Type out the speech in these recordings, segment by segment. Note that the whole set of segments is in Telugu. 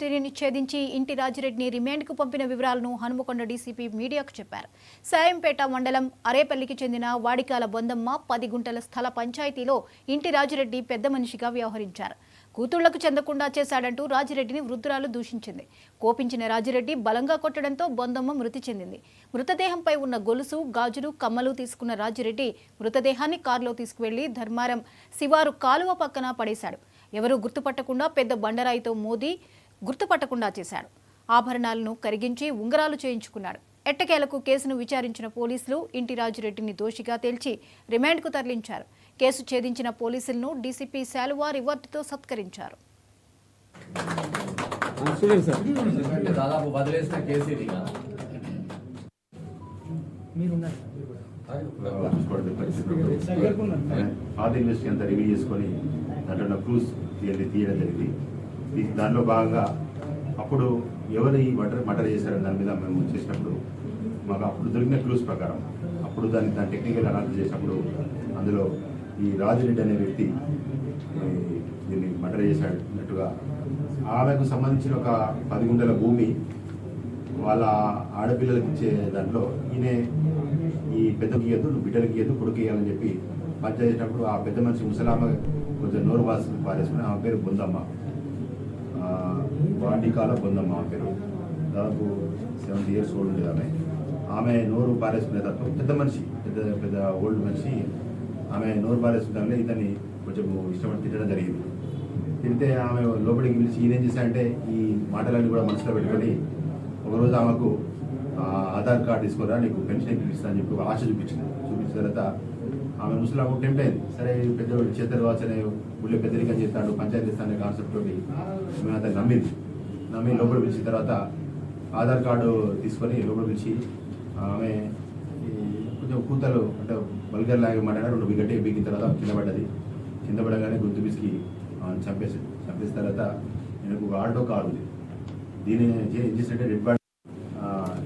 ని ఛేదించి ఇంటి రాజిరెడ్డిని రిమాండ్కు పంపిన వివరాలను హనుమకొండ డీసీపీ మీడియాకు చెప్పారు. సాయంపేట మండలం అరేపల్లికి చెందిన వాడికాల బొందమ్మ 10 గుంటల స్థల పంచాయతీలో ఇంటి రాజిరెడ్డి పెద్ద మనిషిగా వ్యవహరించారు. కూతుళ్లకు చెందకుండా చేశాడంటూ రాజిరెడ్డిని వృద్ధురాలు దూషించింది. కోపించిన రాజిరెడ్డి బలంగా కొట్టడంతో బొందమ్మ మృతి చెందింది. మృతదేహంపై ఉన్న గొలుసు, గాజులు, కమ్మలు తీసుకున్న రాజిరెడ్డి మృతదేహాన్ని కారులో తీసుకువెళ్లి ధర్మారం శివారు కాలువ పక్కన పడేశాడు. ఎవరూ గుర్తుపట్టకుండా పెద్ద బండరాయితో మోదీ గుర్తుపట్టకుండా చేశాడు. ఆభరణాలను కరిగించి ఉంగరాలు చేయించుకున్నాడు. ఎట్టకేలకు కేసును విచారించిన పోలీసులు ఇంటి రాజిరెడ్డిని దోషిగా తేల్చి రిమాండ్కు తరలించారు. కేసు ఛేదించిన పోలీసులను డీసీపీ శాలువా రివార్డుతో సత్కరించారు. దానిలో భాగంగా అప్పుడు ఎవరు ఈ మర్డర్ చేశారని దాని మీద మేము చేసినప్పుడు మాకు అప్పుడు దొరికిన క్లూస్ ప్రకారం అప్పుడు దాన్ని టెక్నికల్ అనాలిసిస్ చేసినప్పుడు అందులో ఈ రాజిరెడ్డి అనే వ్యక్తి దీన్ని మర్డర్ చేసినట్టుగా ఆమెకు సంబంధించిన ఒక 10 గుంటల భూమి వాళ్ళ ఆడపిల్లలకి ఇచ్చే దాంట్లో ఈయన ఈ పెద్దకి ఇయ్యద్దు, బిడ్డలకి ఇయ్యద్దు, కొడుకు ఇయ్యాలని చెప్పి పంచాయతీ చేసినప్పుడు ఆ పెద్ద మనిషి ముసలామ కొంచెం నోరు పారేసుకుని ఆమె పేరు బొందమ్మ, వాడికాల బొందమ్మ ఆమె పేరు. దాదాపు 70 years ఓల్డ్ ఉండేది ఆమె నోరు పారేసుకునే తప్ప పెద్ద మనిషి, పెద్ద ఓల్డ్ మనిషి. ఆమె నోరు పారేసుకుంటే ఇతన్ని కొంచెం ఇష్టపడి తిట్టడం జరిగింది. తింటే ఆమె లోపలికి పిలిచి ఈయన ఏం చేశాడంటే ఈ మాటలన్నీ కూడా మనసులో పెట్టుకొని ఒకరోజు ఆమెకు ఆధార్ కార్డు తీసుకోరా, నీకు పెన్షన్ ఇప్పిస్తా అని చెప్పి ఆశ చూపించిన తర్వాత ఆమె ముసలాము టెంప్ట్ అయింది. సరే పెద్దవాడు చేతరు కావచ్చనే ఊళ్ళో పెద్దరికం చేస్తాడు, పంచాయతీ ఇస్తానే కాన్సెప్ట్ తోటి మేము అతను నమ్మి లోపల పిలిచిన తర్వాత ఆధార్ కార్డు తీసుకొని లోపల పిలిచి ఆమె కొంచెం కూతలు అంటే బల్గర్ లాగా మాట్లాడినా 2 గట్టిగా బీకిన తర్వాత కింద పడ్డది. కింద పడగానే గొంతు పిసికి చంపేసిన తర్వాత నేను ఒక ఆల్టో కారు ఉంది. దీన్ని ఏం చేసినట్టే రెడ్ బాండ్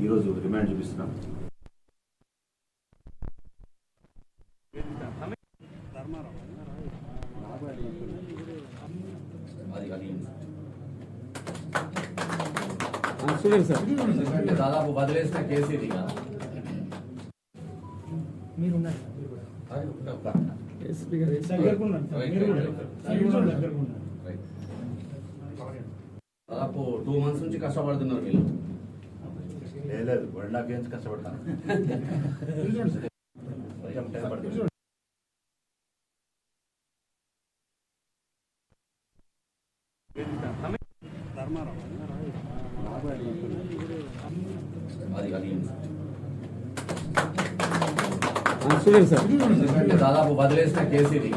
ఈరోజు రిమాండ్ చూపిస్తున్నాం. దాదాపు వదిలేసిన కేసు ఇది. దాదాపు 2 months నుంచి కష్టపడుతున్నారు వీళ్ళు. లేదు 1.5 years కష్టపడతాను. దాదాపు వదిలేసిన కేసు ఇది.